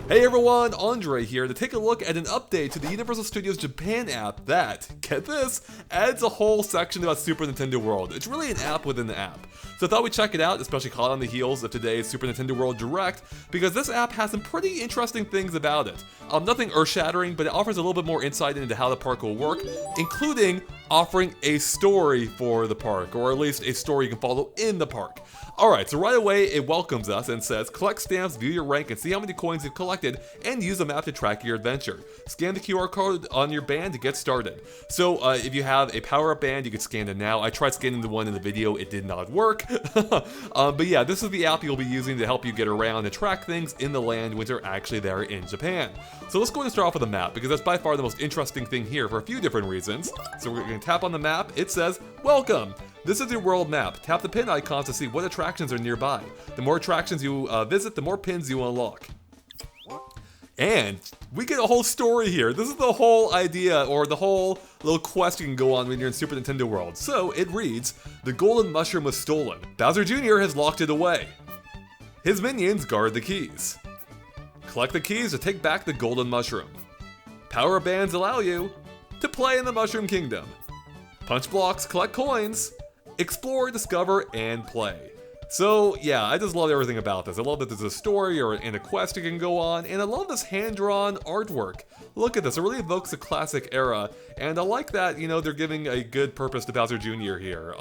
Hey everyone, Andre here to take a look at an update to the Universal Studios Japan app that, get this, adds a whole section about Super Nintendo World. It's really an app within the app. So I thought we'd check it out, especially hot on the heels of today's Super Nintendo World Direct, because this app has some pretty interesting things about it. Nothing earth-shattering, but it offers a little bit more insight into how the park will work, including offering a story for the park, or at least a story you can follow in the park. Alright, so right away it welcomes us and says, collect stamps, view your rank, and see how many coins you've collected, and use the map to track your adventure. Scan the QR code on your band to get started. So if you have a power-up band, you can scan it now. I tried scanning the one in the video, it did not work. But yeah, this is the app you'll be using to help you get around and track things in the land when you're actually there in Japan. So let's go ahead and start off with the map, because that's by far the most interesting thing here for a few different reasons. So we're going to tap on the map. It says, welcome! This is your world map. Tap the pin icons to see what attractions are nearby. The more attractions you visit, the more pins you unlock. And we get a whole story here. This is the whole idea, or the whole little quest you can go on when you're in Super Nintendo World. So it reads, the golden mushroom was stolen. Bowser Jr. has locked it away. His minions guard the keys. Collect the keys to take back the golden mushroom. Power bands allow you to play in the Mushroom Kingdom. Punch blocks, collect coins. Explore, discover, and play. So yeah, I just love everything about this. I love that there's a story and a quest you can go on, and I love this hand-drawn artwork. Look at this, it really evokes the classic era, and I like that, you know, they're giving a good purpose to Bowser Jr. here.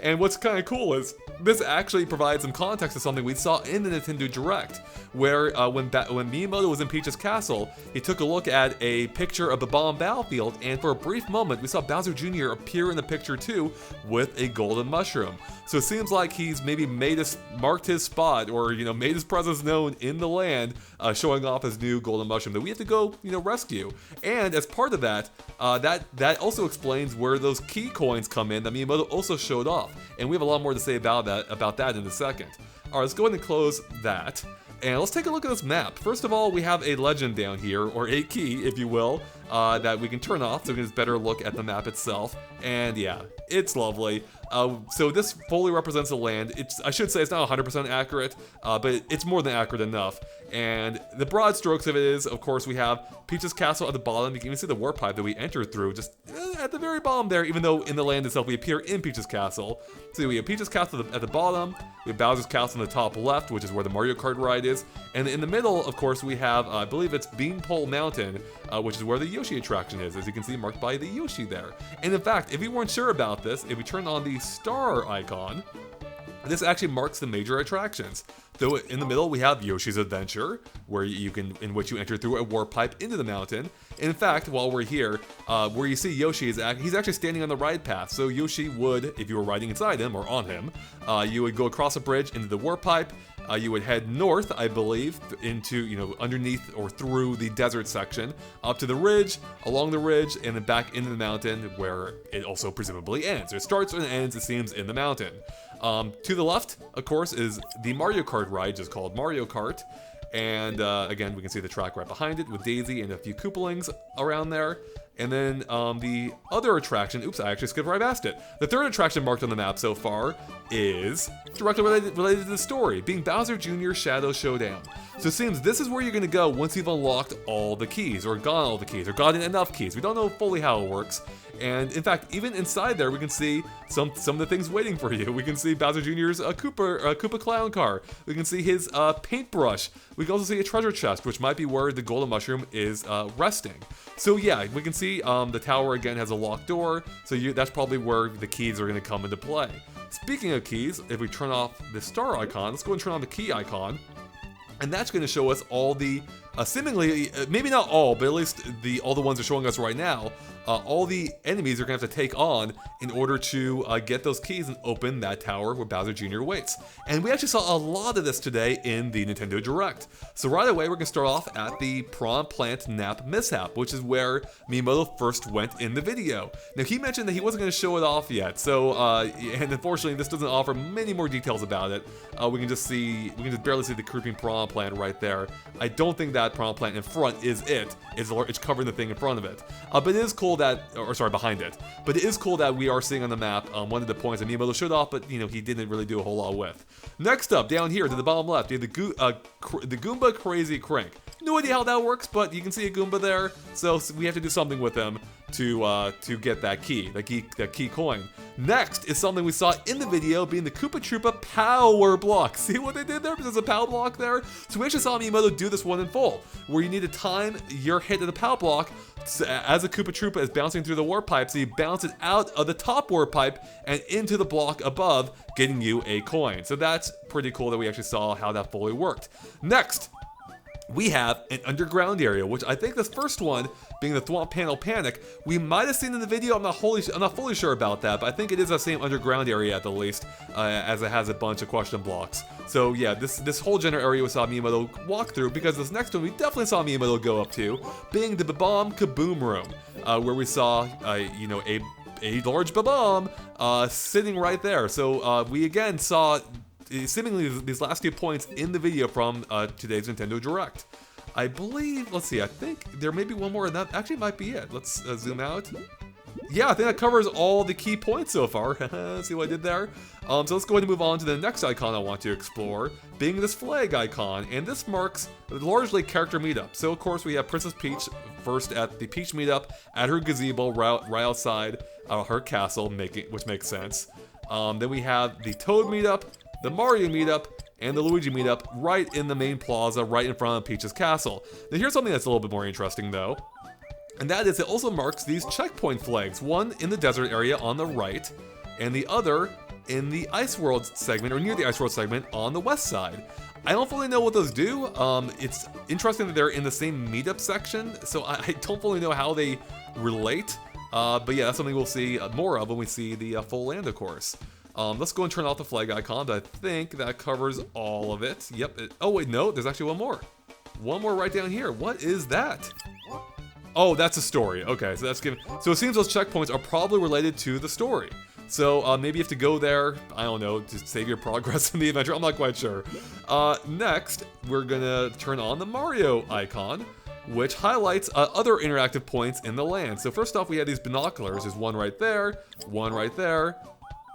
And what's kind of cool is, this actually provides some context to something we saw in the Nintendo Direct, where when Miyamoto was in Peach's castle, he took a look at a picture of the bomb battlefield, and for a brief moment, we saw Bowser Jr. appear in the picture too, with a golden mushroom. So it seems like he's maybe marked his spot, or made his presence known in the land, showing off his new golden mushroom that we have to go rescue. And as part of that, that also explains where those key coins come in that Miyamoto also showed off, and we have a lot more to say about that in a second. All right, let's go ahead and close that. And let's take a look at this map. First of all, we have a legend down here, or a key, if you will, that we can turn off so we can just better look at the map itself. And yeah, it's lovely. So this fully represents the land. I should say it's not 100% accurate, but it's more than accurate enough. And the broad strokes of it is, of course, we have Peach's castle at the bottom. You can even see the warp pipe that we entered through just at the very bottom there, even though in the land itself we appear in Peach's castle. So we have Peach's castle at the bottom, we have Bowser's castle in the top left, which is where the Mario Kart ride is, and in the middle, of course, we have, I believe it's Beanpole Mountain, which is where the Yoshi attraction is, as you can see marked by the Yoshi there. And in fact, if you weren't sure about this, if we turn on the star icon, this actually marks the major attractions. So in the middle we have Yoshi's Adventure, in which you enter through a warp pipe into the mountain. And in fact, while we're here, where you see Yoshi, he's actually standing on the ride path. So Yoshi would, if you were riding inside him or on him, you would go across a bridge into the warp pipe. You would head north, I believe, into, underneath or through the desert section, up to the ridge, along the ridge, and then back into the mountain, where it also presumably ends. It starts and ends, it seems, in the mountain. To the left, of course, is the Mario Kart ride, just called Mario Kart. And again, we can see the track right behind it with Daisy and a few Koopalings around there. And then the other attraction, oops, I actually skipped right past it. The third attraction marked on the map so far is directly related to the story, being Bowser Jr. Shadow Showdown. So it seems this is where you're going to go once you've unlocked all the keys, or gotten all the keys, or gotten enough keys. We don't know fully how it works. And in fact, even inside there, we can see some of the things waiting for you. We can see Bowser Jr.'s Koopa Clown Car. We can see his paintbrush. We can also see a treasure chest, which might be where the golden mushroom is resting. So yeah, we can see the tower again has a locked door. So that's probably where the keys are going to come into play. Speaking of keys, if we turn off the star icon, let's go and turn on the key icon. And that's going to show us all the, seemingly, maybe not all, but at least all the ones they're showing us right now, all the enemies you're going to have to take on in order to get those keys and open that tower where Bowser Jr. waits. And we actually saw a lot of this today in the Nintendo Direct. So right away, we're going to start off at the Prawn Plant Nap Mishap, which is where Miyamoto first went in the video. Now, he mentioned that he wasn't going to show it off yet, so, and unfortunately, this doesn't offer many more details about it. We can just barely see the creeping prawn plant right there. I don't think that prawn plant in front is it. It's covering the thing in front of it. But it is cool behind it. But it is cool that we are seeing on the map one of the points that Miyamoto showed off, but he didn't really do a whole lot with. Next up, down here to the bottom left, you have the Goomba Crazy Crank. No idea how that works, but you can see a Goomba there, so we have to do something with him to get that key coin. Next is something we saw in the video, being the Koopa Troopa Power Block. See what they did there? There's a power block there. So we actually saw Miyamoto do this one in full, where you need to time your hit of the power block as a Koopa Troopa is bouncing through the warp pipe, so you bounce it out of the top warp pipe and into the block above, getting you a coin. So that's pretty cool that we actually saw how that fully worked. Next, we have an underground area, which I think this first one, being the Thwomp Panel Panic, we might have seen in the video. I'm not fully sure about that, but I think it is the same underground area at the least, as it has a bunch of question blocks. So yeah, this whole general area we saw Miyamoto walk through, because this next one we definitely saw Miyamoto go up to, being the Babam Kaboom Room, where we saw a large Babam sitting right there. So we again saw seemingly these last few points in the video from today's Nintendo Direct. I believe, let's see, I think there may be one more, and that actually might be it. Let's zoom out. Yeah, I think that covers all the key points so far. See what I did there? So let's go ahead and move on to the next icon I want to explore, being this flag icon, and this marks largely character meetup. So of course we have Princess Peach first at the Peach meetup at her gazebo right outside her castle, which makes sense. Then we have the Toad meetup, the Mario meetup, and the Luigi meetup right in the main plaza, right in front of Peach's castle. Now here's something that's a little bit more interesting though, and that is it also marks these checkpoint flags, one in the desert area on the right, and the other in the Ice World segment, or near the Ice World segment on the west side. I don't fully know what those do. It's interesting that they're in the same meetup section, so I don't fully know how they relate. But yeah, that's something we'll see more of when we see the full land, of course. Let's go and turn off the flag icon, but I think that covers all of it. Yep. Oh wait, no, there's actually one more. One more right down here. What is that? Oh, that's a story. Okay, so that's given. So it seems those checkpoints are probably related to the story. So maybe you have to go there, I don't know, to save your progress in the adventure. I'm not quite sure. Next, we're gonna turn on the Mario icon, which highlights other interactive points in the land. So first off, we have these binoculars. There's one right there, one right there,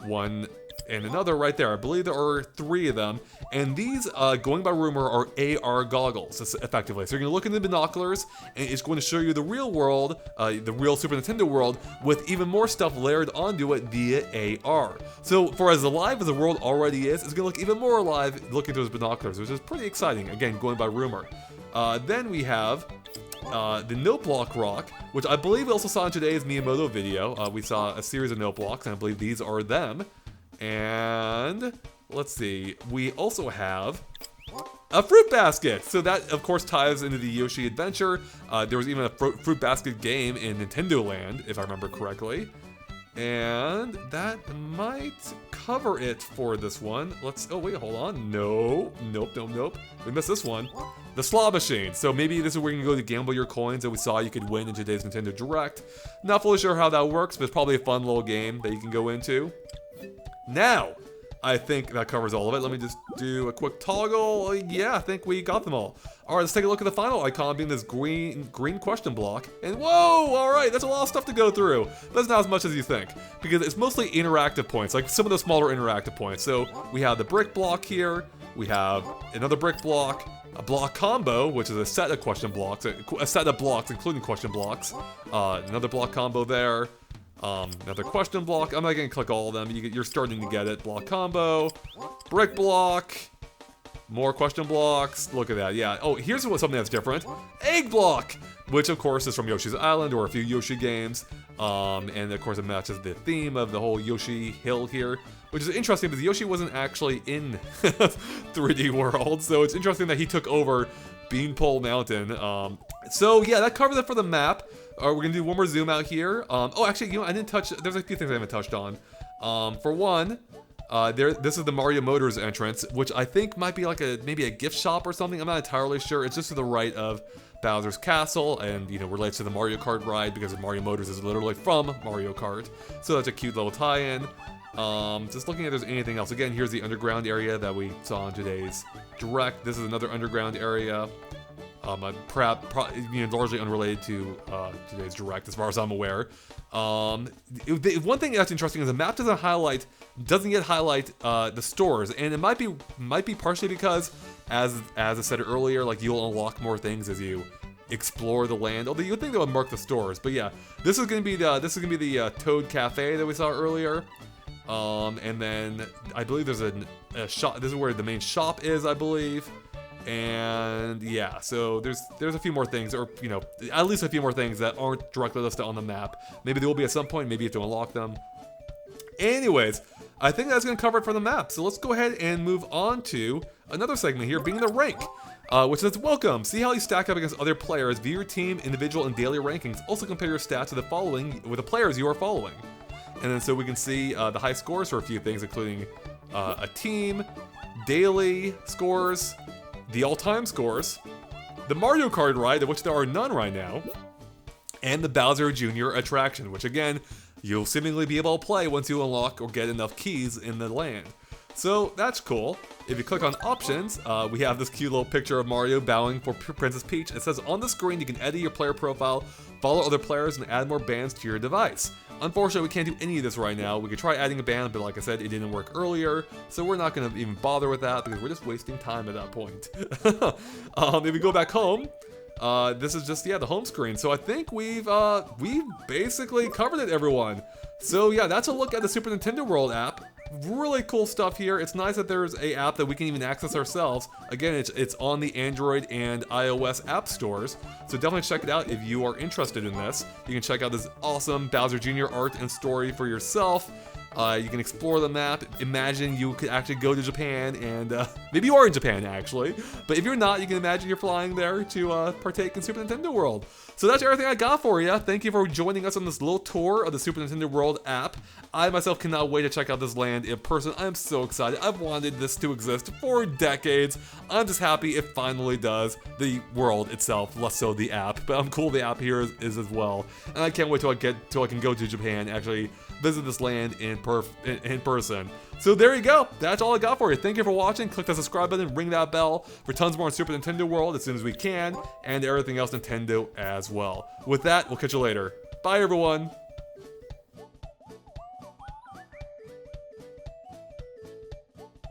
one and another right there. I believe there are 3 of them, and these, going by rumor, are AR goggles, effectively. So you're gonna look in the binoculars, and it's going to show you the real world, the real Super Nintendo world, with even more stuff layered onto it via AR. So for as alive as the world already is, it's gonna look even more alive looking through those binoculars, which is pretty exciting, again, going by rumor. Then we have the note block rock, which I believe we also saw in today's Miyamoto video. We saw a series of note blocks, and I believe these are them. And let's see, we also have a fruit basket. So that, of course, ties into the Yoshi adventure. There was even a fruit basket game in Nintendo Land, if I remember correctly. And that might cover it for this one. Oh wait, hold on. Nope. We missed this one. The Slaw Machine. So maybe this is where you can go to gamble your coins that we saw you could win in today's Nintendo Direct. Not fully sure how that works, but it's probably a fun little game that you can go into. Now, I think that covers all of it. Let me just do a quick toggle. Yeah, I think we got them all. All right, let's take a look at the final icon, being this green question block. And whoa, all right, that's a lot of stuff to go through. That's not as much as you think, because it's mostly interactive points, like some of the smaller interactive points. So we have the brick block here. We have another brick block, a block combo, which is a set of question blocks, a set of blocks, including question blocks. Another block combo there. Another question block. I'm not gonna click all of them. You're starting to get it. Block combo, brick block, more question blocks. Look at that. Yeah. Oh, here's something that's different. Egg block, which of course is from Yoshi's Island or a few Yoshi games. And of course it matches the theme of the whole Yoshi Hill here, which is interesting because Yoshi wasn't actually in 3D World. So it's interesting that he took over Beanpole Mountain. So yeah, that covers it for the map. We're gonna do one more zoom out here. Oh, actually, you know, I didn't touch. There's a few things I haven't touched on. For one, this is the Mario Motors entrance, which I think might be like maybe a gift shop or something. I'm not entirely sure. It's just to the right of Bowser's Castle, and you know, relates to the Mario Kart ride because Mario Motors is literally from Mario Kart. So that's a cute little tie-in. Just looking at if there's anything else. Again, here's the underground area that we saw in today's Direct. This is another underground area. Perhaps, largely unrelated to today's direct, as far as I'm aware. One thing that's interesting is the map doesn't yet highlight the stores, and it might be partially because, as I said earlier, like you'll unlock more things as you explore the land. Although you would think they would mark the stores, but yeah, this is gonna be the Toad Cafe that we saw earlier. And then I believe there's a shop. This is where the main shop is, I believe. And yeah, so there's a few more things, or at least a few more things that aren't directly listed on the map. Maybe there will be at some point. Maybe you have to unlock them. Anyways, I think that's gonna cover it for the map. So let's go ahead and move on to another segment here, being the rank. Which says, welcome, see how you stack up against other players, view your team, individual, and daily rankings. Also compare your stats to the following with the players you are following. And then so we can see the high scores for a few things, including a team, daily scores, the all-time scores, the Mario Kart ride, of which there are none right now, and the Bowser Jr. attraction, which again, you'll seemingly be able to play once you unlock or get enough keys in the land. So that's cool. If you click on options, we have this cute little picture of Mario bowing for Princess Peach. It says on the screen you can edit your player profile, follow other players, and add more bands to your device. Unfortunately, we can't do any of this right now. We could try adding a band, but like I said, it didn't work earlier, so we're not going to even bother with that because we're just wasting time at that point. If we go back home, this is just, the home screen. So I think we've basically covered it, everyone. So yeah, that's a look at the Super Nintendo World app. Really cool stuff here. It's nice that there's a app that we can even access ourselves. Again, it's on the Android and iOS app stores, so definitely check it out if you are interested in this. You can check out this awesome Bowser Jr. art and story for yourself. You can explore the map. Imagine you could actually go to Japan, and maybe you are in Japan actually, but if you're not, you can imagine you're flying there to partake in Super Nintendo World. So that's everything I got for you. Thank you for joining us on this little tour of the Super Nintendo World app. I myself cannot wait to check out this land in person. I'm so excited. I've wanted this to exist for decades. I'm just happy it finally does. The world itself, less so the app, but I'm cool the app here is as well. And I can't wait till I can go to Japan and actually visit this land in person. So there you go. That's all I got for you. Thank you for watching. Click the subscribe button, ring that bell for tons more on Super Nintendo World as soon as we can, and everything else Nintendo as well. With that, we'll catch you later. Bye, everyone.